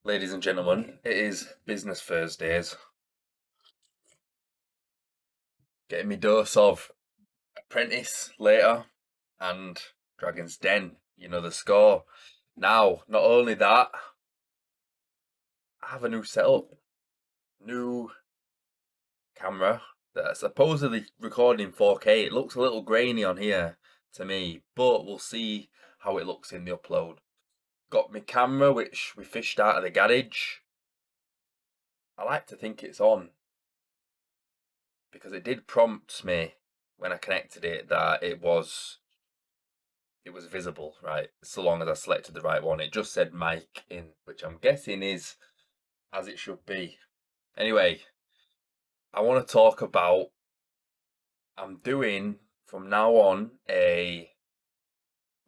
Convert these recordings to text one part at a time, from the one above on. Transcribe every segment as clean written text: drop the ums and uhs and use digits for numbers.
Ladies and gentlemen, it is Business Thursdays. Getting me dose of Apprentice later and Dragon's Den. You know the score. Now, not only that, I have a new setup, new camera that's supposedly recording 4K. It looks a little grainy on here to me, but we'll see how it looks in the upload. Got my camera, which we fished out of the garage. I like to think it's on because it did prompt me when I connected it that it was visible, right? So long as I selected the right one. It just said mic in, which I'm guessing is as it should be. Anyway, I want to talk about I'm doing from now on a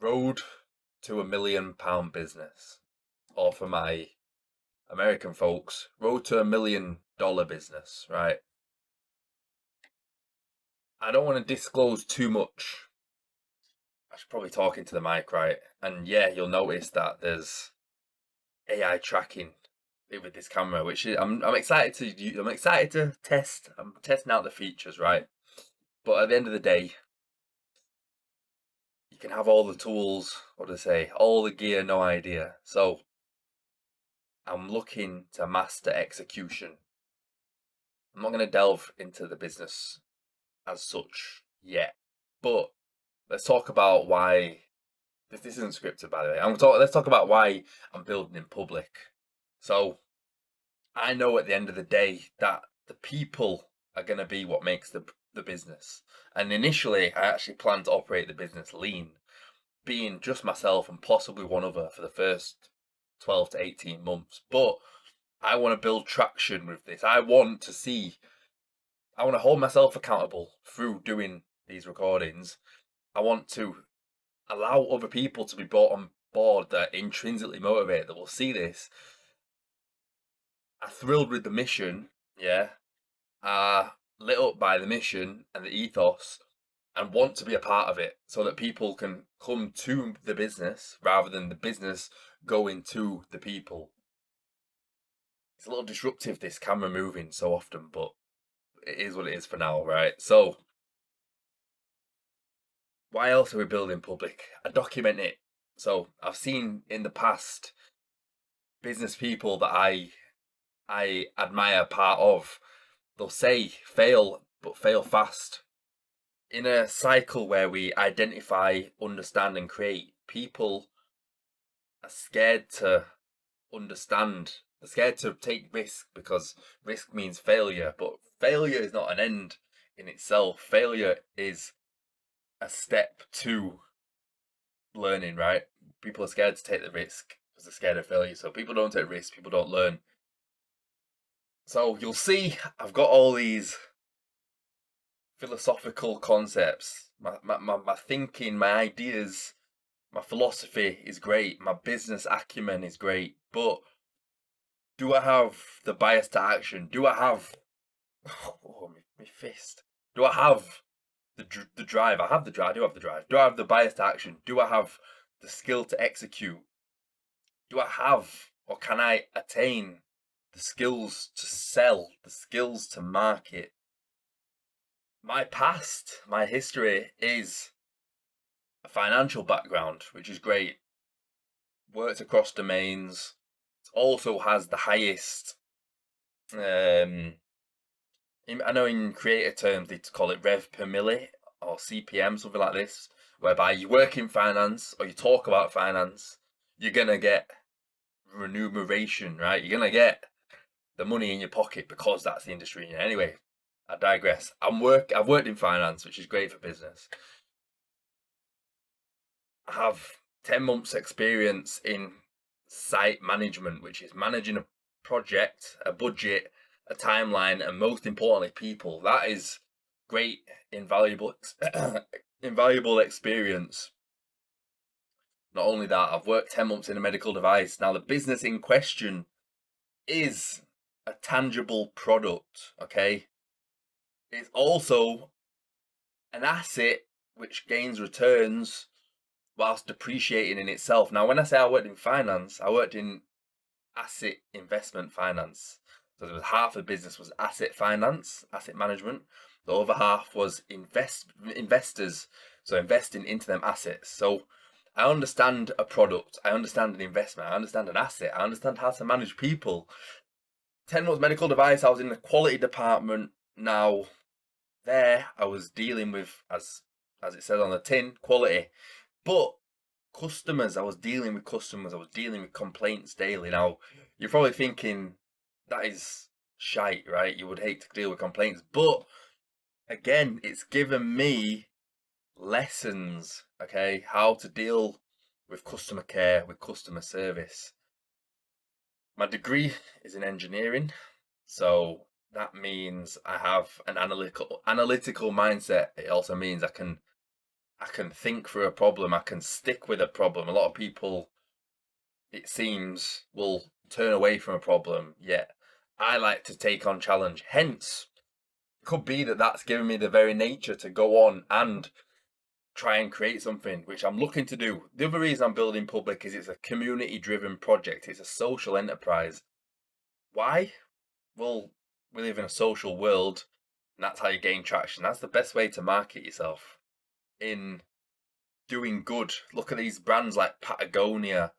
road to £1 million business. Or for my American folks, road to $1 million business, right? I don't want to disclose too much. I should probably talk into the mic, right? And yeah, you'll notice that there's AI tracking with this camera, which is, I'm excited to use, I'm excited to test. I'm testing out the features, right? But at the end of the day, you can have all the tools, what do they say, all the gear, no idea. So I'm looking to master execution. I'm not going to delve into the business as such yet, but let's talk about why this isn't scripted, by the way. Let's talk about why I'm building in public. So I know at the end of the day that the people are going to be what makes the business. And initially, I actually planned to operate the business lean, being just myself and possibly one other for the first 12 to 18 months. But I want to build traction with this. I want to hold myself accountable through doing these recordings. I want to allow other people to be brought on board that are intrinsically motivated, that will see this, are thrilled with the mission, yeah, are lit up by the mission and the ethos and want to be a part of it so that people can come to the business rather than the business going to the people. It's a little disruptive, this camera moving so often, but it is what it is for now, right? So, why else are we building public? I document it. So, I've seen in the past business people that I admire part of, they'll say fail, but fail fast. In a cycle where we identify, understand, and create, people are scared to understand. They're scared to take risk because risk means failure, but failure is not an end in itself. Failure is a step to learning, right? People are scared to take the risk because they're scared of failure. So people don't take risks, people don't learn. So you'll see I've got all these philosophical concepts, my thinking, my ideas, my philosophy is great, my business acumen is great, but do I have the bias to action? Do I have oh my fist? Do I have the drive? I have the drive. I do have the drive. Do I have the bias to action? Do I have the skill to execute? Do I have or can I attain the skills to sell, the skills to market? My past, my history is a financial background, which is great. Worked across domains. It also has the highest. I know in creator terms they call it rev per milli or CPM, something like this, whereby you work in finance or you talk about finance, you're gonna get remuneration, right? You're gonna get the money in your pocket because that's the industry. Anyway, I digress. I've worked in finance, which is great for business. I have 10 months experience in site management, which is managing a project, a budget, a timeline, and most importantly, people. That is great, invaluable, invaluable experience. Not only that, I've worked 10 months in a medical device. Now, the business in question is a tangible product, okay? It's also an asset which gains returns whilst depreciating in itself. Now, when I say I worked in finance, I worked in asset investment finance. So there was half the business was asset finance, asset management. The other half was investors, so investing into them assets. So I understand a product, I understand an investment, I understand an asset, I understand how to manage people. 10 months medical device, I was in the quality department. Now there I was dealing with, as it says on the tin, quality. But customers, I was dealing with customers, I was dealing with complaints daily. Now, you're probably thinking that is shite, right? You would hate to deal with complaints. But again, it's given me lessons, okay, how to deal with customer care, with customer service. My degree is in engineering, so that means I have an analytical mindset. It also means I can think through a problem, I can stick with a problem. A lot of people, it seems, will turn away from a problem, yet I like to take on challenge. Hence, it could be that that's given me the very nature to go on and try and create something, which I'm looking to do. The other reason I'm building Public is it's a community driven project, it's a social enterprise. Why? Well, we live in a social world, and that's how you gain traction. That's the best way to market yourself, in doing good. Look at these brands like Patagonia,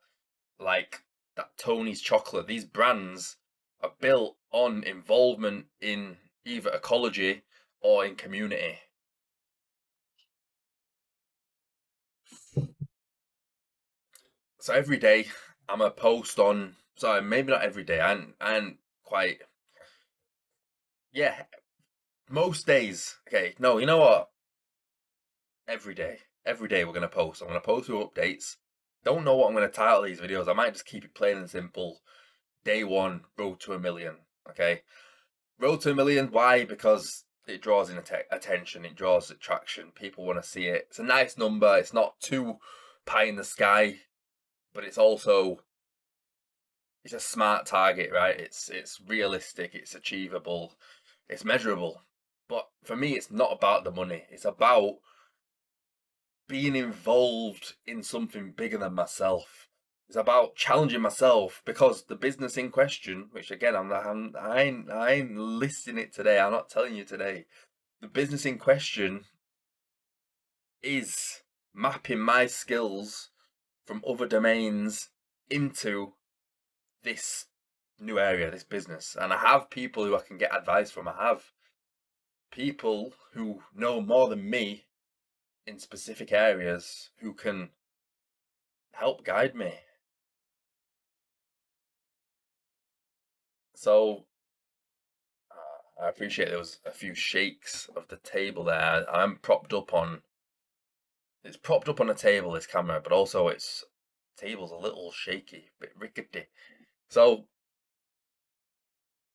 like that Tony's chocolate. These brands are built on involvement in either ecology or in community. So every day I'm a post on, sorry, maybe not every day, and quite, yeah, most days. Okay, no, you know what? Every day. Every day we're going to post. I'm going to post with updates. Don't know what I'm going to title these videos. I might just keep it plain and simple. Day one, road to a million. Okay. Road to a million. Why? Because it draws in attention. It draws attraction. People want to see it. It's a nice number. It's not too pie in the sky, but it's also, it's a smart target, right? It's realistic. It's achievable. It's measurable. But for me, it's not about the money. It's about being involved in something bigger than myself. It's about challenging myself, because the business in question, which again I ain't listing it today. I'm not telling you today. The business in question is mapping my skills from other domains into this new area, this business. And I have people who I can get advice from. I have people who know more than me in specific areas who can help guide me. So I appreciate there was a few shakes of the table there. I'm propped up on, it's propped up on a table, this camera, but also its table's a little shaky, a bit rickety. So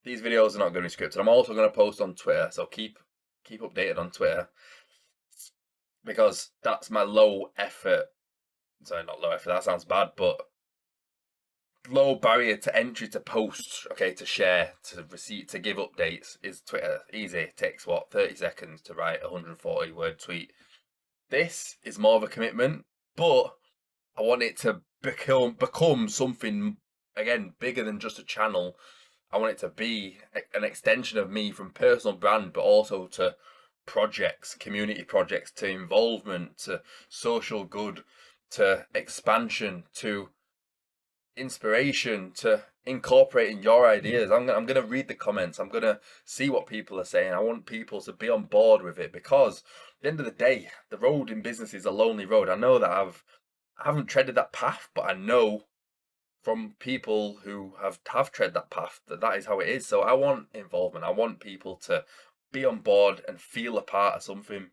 these videos are not going to be scripted. I'm also going to post on Twitter, so keep updated on Twitter, because that's my low effort. Sorry, not low effort. That sounds bad, but low barrier to entry to post, okay, to share, to receive, to give updates is Twitter. Easy. It takes what, 30 seconds to write a 140 word tweet. This is more of a commitment, but I want it to become something, again, bigger than just a channel. I want it to be an extension of me, from personal brand, but also to projects, community projects, to involvement, to social good, to expansion, to inspiration, to incorporating your ideas. I'm gonna read the comments. I'm gonna see what people are saying. I want people to be on board with it, because at the end of the day, the road in business is a lonely road. I know that I haven't treaded that path, but I know from people who have tread that path that is how it is. So I want involvement. I want people to be on board and feel a part of something.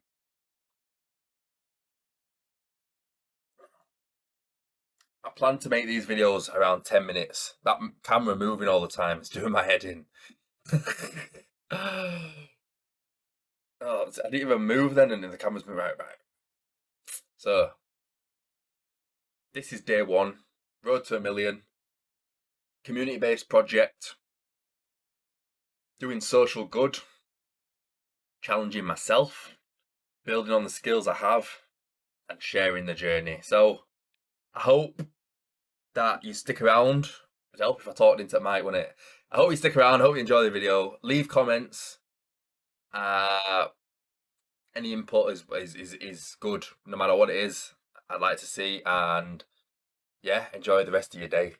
I plan to make these videos around 10 minutes. That camera moving all the time is doing my head in. Oh, I didn't even move then, and then the camera's moving. Right. So, this is day one. Road to a million. Community-based project. Doing social good. Challenging myself. Building on the skills I have. And sharing the journey. So, I hope that you stick around. It'd help if I talked into the mic, wouldn't it? I hope you stick around. I hope you enjoy the video. Leave comments. Uh, any input is good, no matter what it is. I'd like to see, and yeah, enjoy the rest of your day.